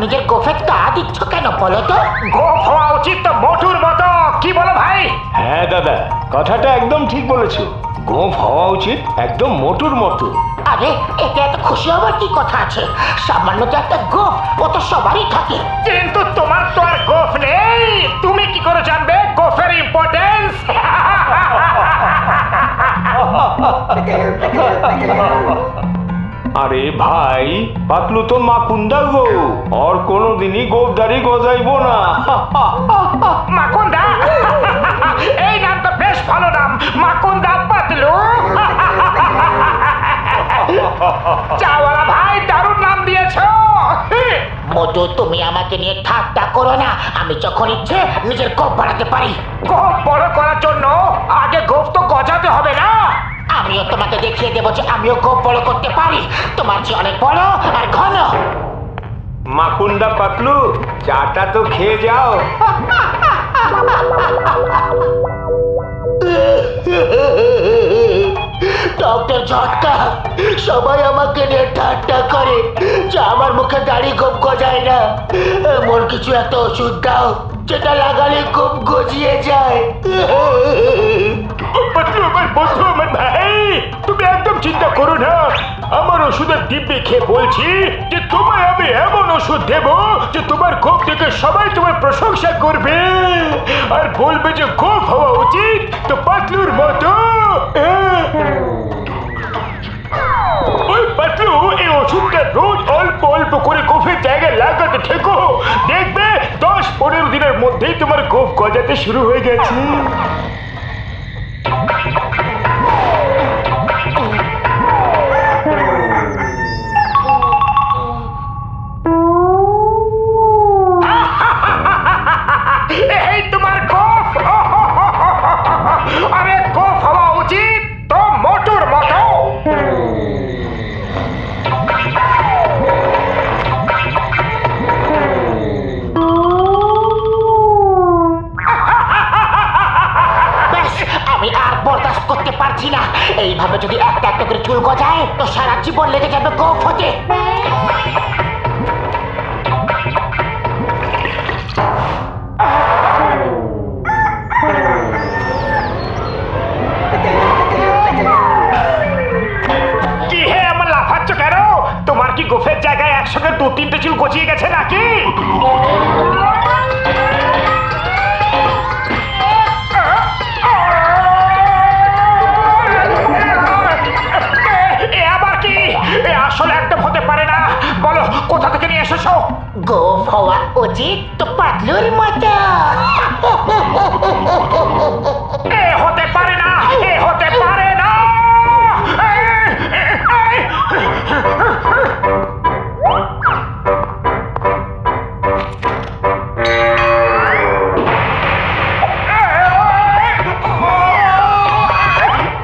নিজের গোফে তা দিচ্ছ কেন বলো তো? গোফ হওয়া উচিত তো মোটুর মতো, কি বলো ভাই? হ্যাঁ দাদা, কথাটা একদম ঠিক বলেছো। গোঁফ হওয়া উচিত একদম মোটুর মতো। আরে এতে এত খুশি হবার কি কথা আছে? সামান্য তো একটা গোফ, ও তো সবারই থাকে। কিন্তু তোমার তো আর গোফ নেই, তুমি কি করে জানবে গোফের ইম্পর্টেন্স? আরে ভাই, পাতলু তো মাকুন্দা গো, আর কোনোদিনই গোফদারি গজাইবো না। মাকুন্দা? এই নাম তো বেশ ভালো নাম, মাকুন্দা পাতলু। চাওয়ালা ভাই, দারুণ নাম দিয়েছো। মোটু, তুমি আমাকে নিয়ে ঠাট্টা করো না। আমি যখন ইচ্ছে নিজের গোফ বাড়াতে পারি। গোফ বড় করার জন্য আগে গোফ তো গজাতে হবে না? আমিও তোমাকে দেখিয়ে দেবো যে আমিও গোফ বড় করতে পারি, তোমার চেয়ে অনেক বড় আর ঘন। মাকুন্দা পাতলু, চাটা তো খেয়ে যাও। ডক্টর ঝটকা, সবাই আমাকে নিয়ে ঠাট্টা করে যে আমার মুখে দাড়ি গোপ গজায় না। এমন কিছু একটা ওষুধ দাও যেটা লাগালে গোপ গজিয়ে যায়। পাতলু আমার বন্ধু, আমার ভাই, তুমি একদম চিন্তা করো না। আমার ওষুধের দিব্যি খেয়ে বলছি যে তোমায় আমি এমন ওষুধ দেব যে তোমার গোপ থেকে সবাই তোমার প্রশংসা করবে আর বলবে যে গোপ হওয়া উচিত তো পাতলুর মতো। ওই পাতলু, এই ওষুধটা রোজ অল্প অল্প করে গোফের জায়গায় লাগাতে থেকো, দেখবে 10-15 দিনের মধ্যেই তোমার গোফ গজাতে শুরু হয়ে গেছে। এই তোমার গোফ। আরে গোফ হওয়া উচিত তো মোটুর মতো। ব্যাস, আমি আর বরদাস্ত করতে পারছি না। এইভাবে যদি একটা একটা করে চুল গজায় তো সারা জীবন লেগে যাবে গোফ হতে। কি হে, আমার লাফাচ্ছ কেন? তোমার কি গোফের জায়গায় একসঙ্গে 2-3টে চুল গজিয়ে গেছে নাকি? এ আবার কি? এ আসলে একদম হতে পারে না। বলো, কোথা থেকে নিয়ে এসেছো? গোফ হওয়া উচিত তো পাতলুর মতো। এ হতে পারে না, এ হতে পারে না।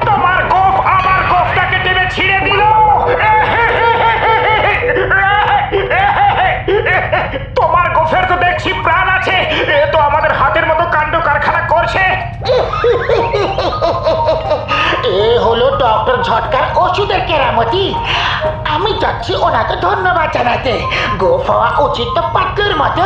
তোমার গোফ আমার গোফটাকে টেনে ছিঁড়ে দিল। তোমার গোফের তো দেখছি প্রাণ আছে, এ তো আমাদের হাতের মতো কাণ্ড কারখানা করছে। এ হলো ডক্টর ঝটকার ওষুধের কেরামতি। আমি যাচ্ছি ওনাকে ধন্যবাদ জানাতে। গোফ হওয়া উচিত তো পাতলুর মতো।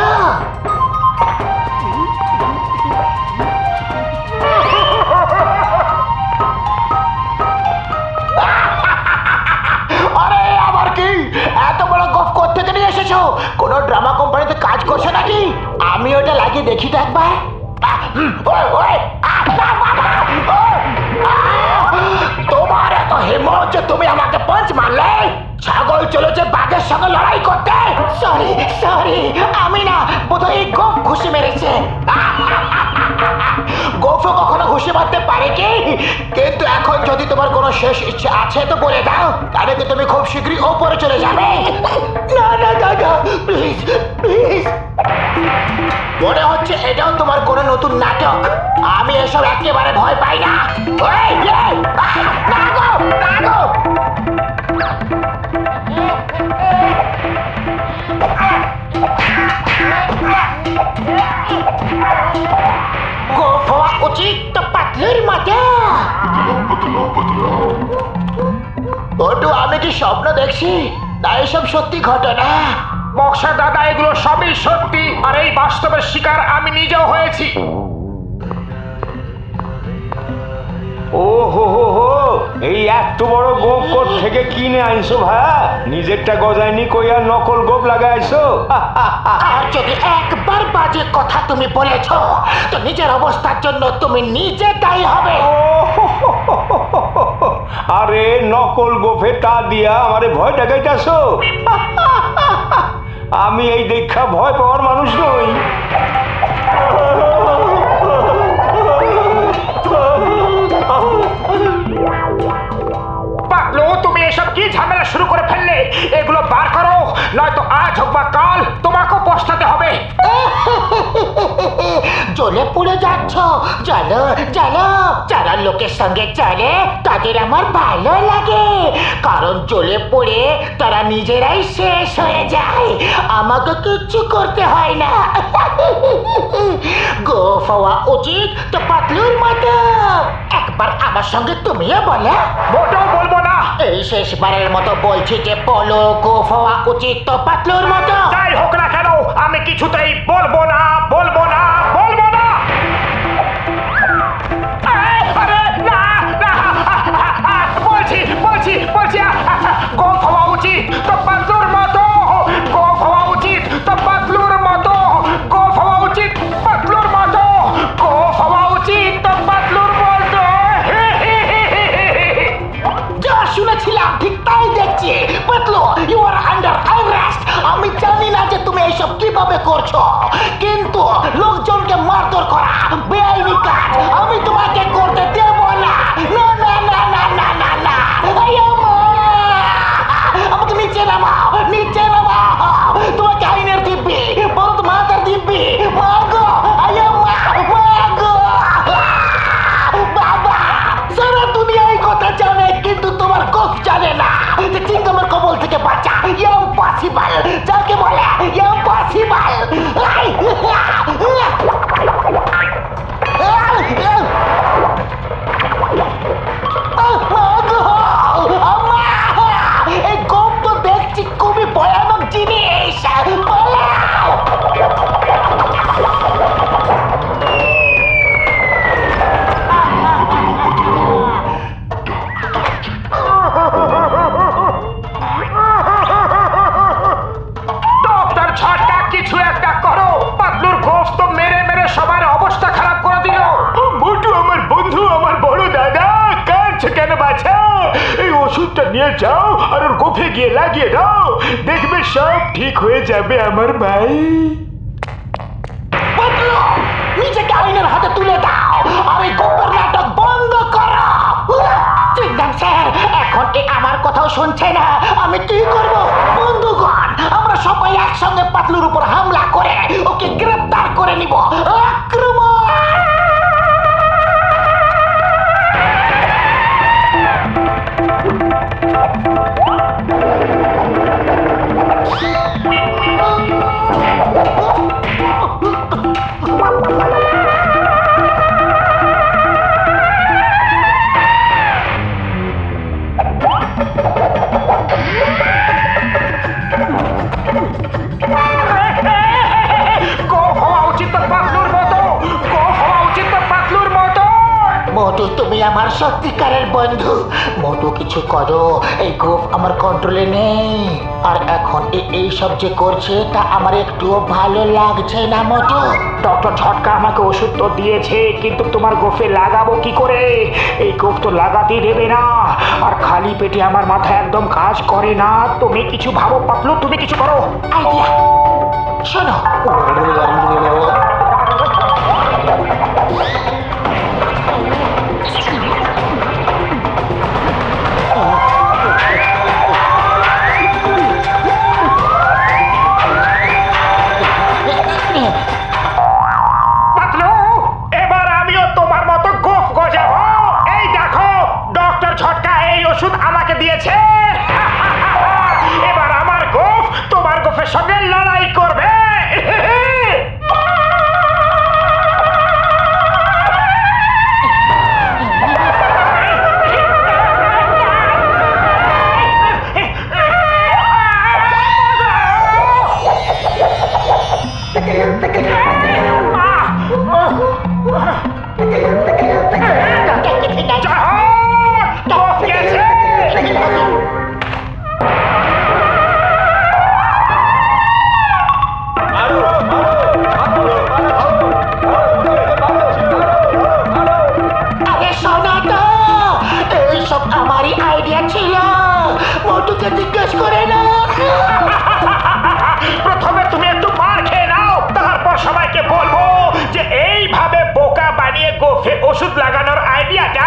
আরে আবার কি? এত বড় গোফ কোত্থেকে নিয়ে এসেছো? কোন ড্রামা কোম্পানিতে কাজ করছো নাকি? আমি ওটা লাগিয়ে দেখি তো একবার। তোমার এত হিম্মত যে তুমি আমাকে পাঁচ মারলে? ছাগল চলেছে বাঘের সঙ্গে লড়াই করতে। সরি সরি, আমি না, বোধহয় এই গোফ ঘুষি মেরেছে। গোফও কখনো ঘুষি মারতে পারে কি? কিন্তু এখন যদি তোমার কোনো শেষ ইচ্ছে আছে তো বলে দাও, তাহলে কি তুমি খুব শীঘ্রই ওপরে চলে যাবে? না না দাদা, প্লিজ প্লিজ। মনে হচ্ছে এটাও তোমার কোনো নতুন নাটক। আমি এসব একেবারে ভয় পাই না। এই, এই, না গো, না গো। গোফ হওয়া উচিত তো পাতলুর মতো। ওটু, আমি কি স্বপ্ন দেখছি? তাই সব সত্যি ঘটনা? বক্সা দাদা, এগুলো সবই সত্যি, আর এই বাস্তবের শিকার আমি নিজেও হয়েছি। ও হো হো হো, এই এত বড় গোপ কোথ থেকে কিনে আনছো ভাইয়া? নিজেরটা গজায়নি কই আর নকল গোপ লাগাইছো? আর যদি একবার বাজে কথা তুমি বলেছ, তো নিজের অবস্থার জন্য তুমি নিজে দায়ী হবে। আরে নকল গোফে তা দিয়া আমারে ভয় দেখাইতাছো? আমি এই দেখা ভয় পাওয়ার মানুষ নই। পাগলো, তুমি এসব কি ঝামেলা শুরু করে ফেললে? এগুলো বার করো, নয়তো আজ হোক বা কাল তোমাকেও পস্তাতে হবে। জ্বলে পুড়ে যাচ্ছ, চলো চলো। যারা লোকের সঙ্গে চলে তাদের আমার ভালো লাগে, কারণ জ্বলে পুড়ে তারা নিজেরাই শেষ হয়ে যায়, আমাকে কিচ্ছু করতে হয় না। গোফ হওয়া উচিত তো পাতলুর মতো। একবার আমার সঙ্গে তুমিও বলে। মোটেও বলবো না। এই শেষবারের মতো বলছি যে বলো, গোফ হওয়া উচিত তো পাতলুর মতো। যাই হোক না কেন, আমি কিছুতেই বলবো না, বলবো না, বলবো না। আরে না, না, বলছি বলছি বলছি, গোফ হওয়া উচিত তো পাতলুর মতো, গোফ হওয়া উচিত তো পাতলুর মতো, গোফ হওয়া উচিত পাতলুর মতো, গোফ হওয়া উচিত তো পাতলুর মতো। যা শুনেছিলাম ঠিক তাই দেখছি। Patlu, you are under arrest. আমি জানি না যে তুমি এইসব কিভাবে করছো, কিন্তু লোকজনকে মারধর করা বেআইনি কাজ আমি তোমাকে করতে দেব না। না না না না না না না, আমাকে নিচে নামাও, নিচে নামাও। তোমাকে আইনের দিব্যি, বরদ মাতার দিব্যি মাগো, মাগো। বাবা, সারা দুনিয়া এই কথা জানে, কিন্তু তোমার গোফ জানে না যে চিংগামের কবল থেকে বাঁচা ইম্পসিবল। যাকে বলে ইম্পসিবল। এই গোফ তো দেখছি খুবই ভয়ানক জিনিস। পালাও। ডক্টর ঝটকা, কিছু একটা করো। পাতলুর গোফ তো মেরে মেরে সবার অবস্থা খারাপ করে দিল। মোটু আমার বন্ধু, আমার বড় দাদা, কাঁদছে কেন বাছা? এই ওষুধটা নিয়ে যাও আর ওর গোফে গিয়ে লাগিয়ে দাও, দেখবে সব ঠিক হয়ে যাবে আমার ভাই। পাতলু, নিজেকে আইনের হাতে তুলে দাও আর এই গোপের নাটক বন্ধ করো। চিংগাম স্যার এখন আমার কথাও শুনছে না, আমি কি করব? বন্ধুগণ, আমরা সবাই একসঙ্গে পাতলুর উপর হামলা করে ওকে গ্রেফতার করে নিব। আক্রমণ! গোফ হওয়া উচিত তো পাতলুর মতো, গোফ হওয়া উচিত তো পাতলুর মতো। মোটু, তুমি আমার সত্যিকারের বন্ধু। মোটু, কিছু করো, এই গোফ আমার কন্ট্রোলে নেই। আর এখন এই সব যে করছে তা আমার একটুও ভালো লাগছে না। মোটু, ডক্টর ঝটকা আমাকে ওষুধ তো দিয়েছে, কিন্তু তোমার গোফে লাগাবো কি করে? এই গোফ তো লাগাতেই দেবে না, আর খালি পেটে আমার মাথা একদম কাজ করে না। তুমি কিছু ভাবো পাতলু, তুমি কিছু করো। আইডিয়া, শোনো। পাতলু, এবার আমিও তোমার মতো গোফ গজাবো। এই দেখো, ডক্টর ঝটকা এই ওষুধ আমাকে দিয়েছে। এবার আমার গোফ তোমার গোফের সঙ্গে লড়াই করবে। আমারই আইডিয়া ছিল। মোটুকে জিজ্ঞেস করে না। প্রথমে তুমি একটু মার খেয়ে নাও, তারপর সবাইকে বলবো যে এইভাবে বোকা বানিয়ে গোফে ওষুধ লাগানোর আইডিয়াটা